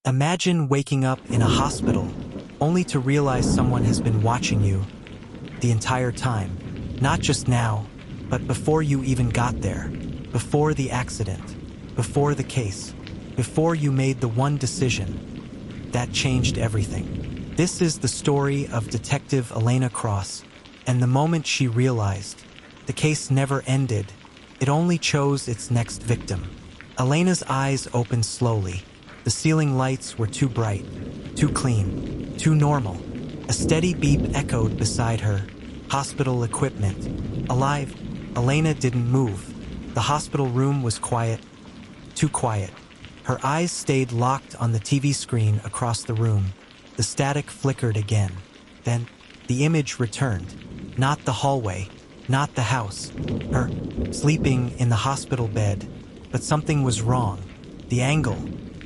Imagine waking up in a hospital, only to realize someone has been watching you the entire time. Not just now, but before you even got there, before the accident, before the case, before you made the one decision that changed everything. This is the story of Detective Elena Cross, and the moment she realized the case never ended, it only chose its next victim. Elena's eyes opened slowly. The ceiling lights were too bright, too clean, too normal. A steady beep echoed beside her. Hospital equipment. Alive. Elena didn't move. The hospital room was quiet, too quiet. Her eyes stayed locked on the TV screen across the room. The static flickered again. Then, the image returned. Not the hallway, not the house. Her, sleeping in the hospital bed. But something was wrong. The angle,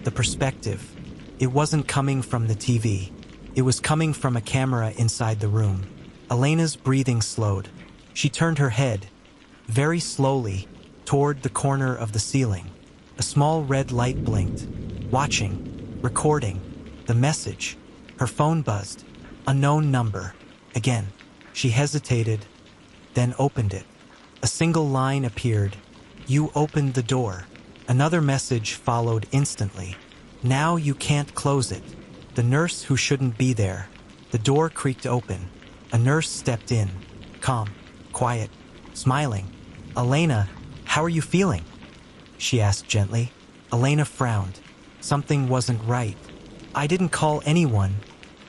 the perspective. It wasn't coming from the TV. It was coming from a camera inside the room. Elena's breathing slowed. She turned her head, very slowly, toward the corner of the ceiling. A small red light blinked. Watching, recording, the message. Her phone buzzed. Unknown number. Again, she hesitated, then opened it. A single line appeared. You opened the door. Another message followed instantly. Now you can't close it. The nurse who shouldn't be there. The door creaked open. A nurse stepped in. Calm, quiet, smiling. Elena, how are you feeling? She asked gently. Elena frowned. Something wasn't right. I didn't call anyone,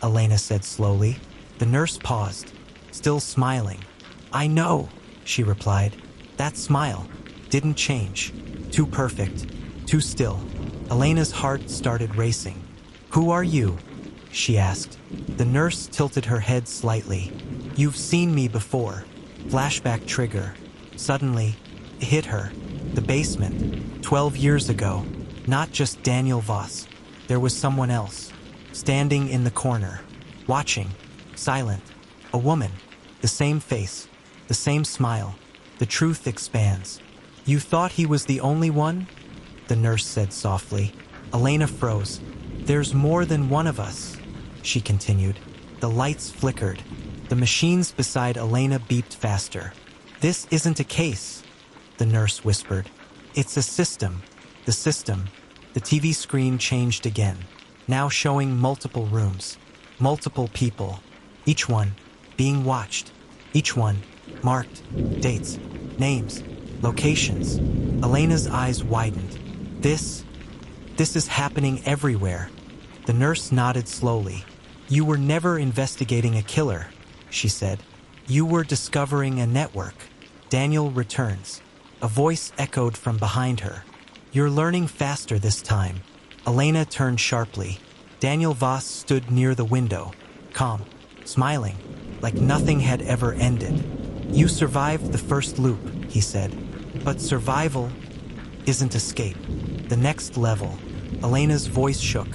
Elena said slowly. The nurse paused, still smiling. I know, she replied. That smile didn't change. Too perfect, too still. Elena's heart started racing. Who are you? She asked. The nurse tilted her head slightly. You've seen me before. Flashback trigger. Suddenly, it hit her. The basement. 12 years ago. Not just Daniel Voss. There was someone else. Standing in the corner. Watching. Silent. A woman. The same face. The same smile. The truth expands. You thought he was the only one? The nurse said softly. Elena froze. There's more than one of us, she continued. The lights flickered. The machines beside Elena beeped faster. This isn't a case, the nurse whispered. It's a system. The system. The TV screen changed again, now showing multiple rooms, multiple people, each one being watched, each one marked, dates, names, locations. Elena's eyes widened. This is happening everywhere. The nurse nodded slowly. You were never investigating a killer, she said. You were discovering a network. Daniel returns. A voice echoed from behind her. You're learning faster this time. Elena turned sharply. Daniel Voss stood near the window, calm, smiling, like nothing had ever ended. You survived the first loop, he said. But survival isn't escape. The next level. Elena's voice shook.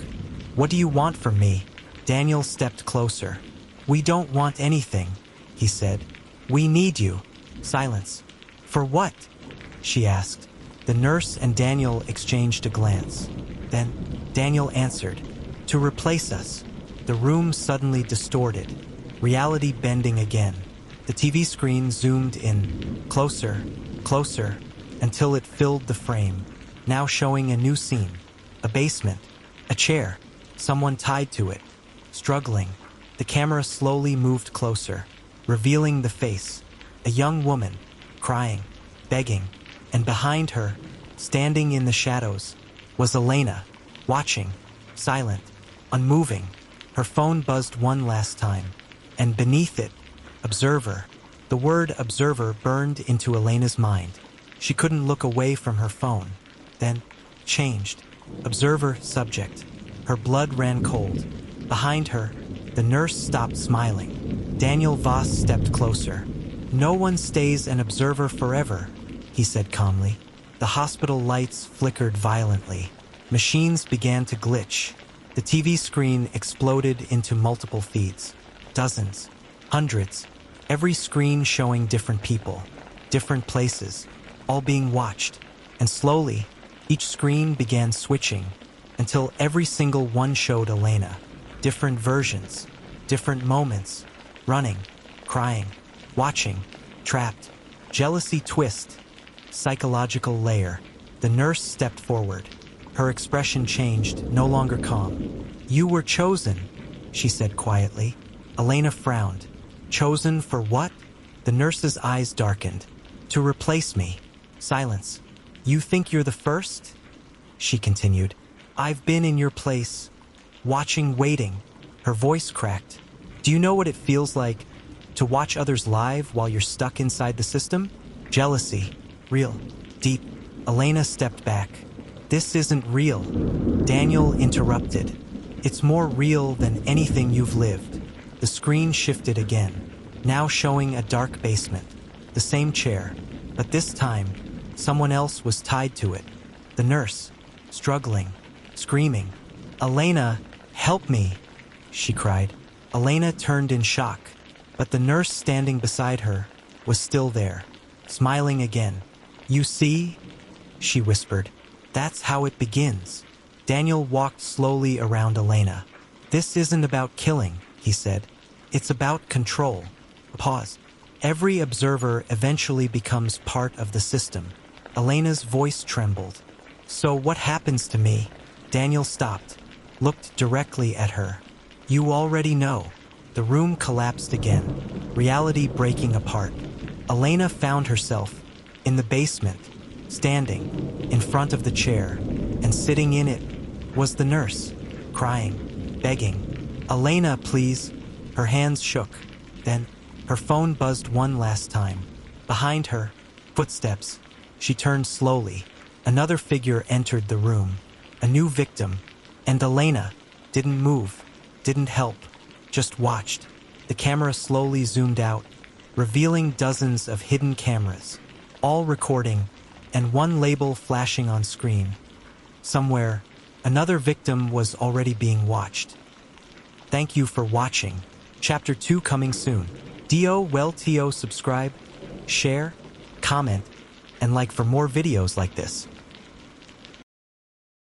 What do you want from me? Daniel stepped closer. We don't want anything, he said. We need you. Silence. For what? She asked. The nurse and Daniel exchanged a glance. Then Daniel answered. To replace us. The room suddenly distorted. Reality bending again. The TV screen zoomed in. Closer, closer, until it filled the frame. Now showing a new scene. A basement. A chair. Someone tied to it. Struggling. The camera slowly moved closer, revealing the face. A young woman, crying, begging, and behind her, standing in the shadows, was Elena, watching, silent, unmoving. Her phone buzzed one last time, and beneath it, observer. The word observer burned into Elena's mind. She couldn't look away from her phone. Then, changed. Observer subject. Her blood ran cold. Behind her, the nurse stopped smiling. Daniel Voss stepped closer. No one stays an observer forever, he said calmly. The hospital lights flickered violently. Machines began to glitch. The TV screen exploded into multiple feeds. Dozens, hundreds, every screen showing different people, different places, all being watched. And slowly, each screen began switching. until every single one showed Elena. Different versions, different moments, running, crying, watching, trapped, jealousy twist, psychological layer. The nurse stepped forward. Her expression changed, no longer calm. "You were chosen," she said quietly. Elena frowned. "Chosen for what?" The nurse's eyes darkened. "To replace me." Silence. "You think you're the first?" she continued. "I've been in your place, watching, waiting." Her voice cracked. "Do you know what it feels like to watch others live while you're stuck inside the system? Jealousy. Real. Deep." Elena stepped back. "This isn't real," Daniel interrupted. "It's more real than anything you've lived." The screen shifted again, now showing a dark basement. The same chair, but this time, someone else was tied to it. The nurse, struggling, screaming. "Elena, help me," she cried. Elena turned in shock, but the nurse standing beside her was still there, smiling again. "You see?" she whispered. "That's how it begins." Daniel walked slowly around Elena. "This isn't about killing," he said. "It's about control." Pause. "Every observer eventually becomes part of the system." Elena's voice trembled. "So what happens to me?" Daniel stopped, looked directly at her. "You already know." The room collapsed again, reality breaking apart. Elena found herself in the basement, standing in front of the chair, and sitting in it was the nurse, crying, begging. "Elena, please." Her hands shook. Then her phone buzzed one last time. Behind her, footsteps. She turned slowly. Another figure entered the room, a new victim, and Elena didn't move, didn't help, just watched. The camera slowly zoomed out, revealing dozens of hidden cameras, all recording, and one label flashing on screen. Somewhere, another victim was already being watched. Thank you for watching. Chapter 2 coming soon. Do subscribe, share, comment, and like for more videos like this.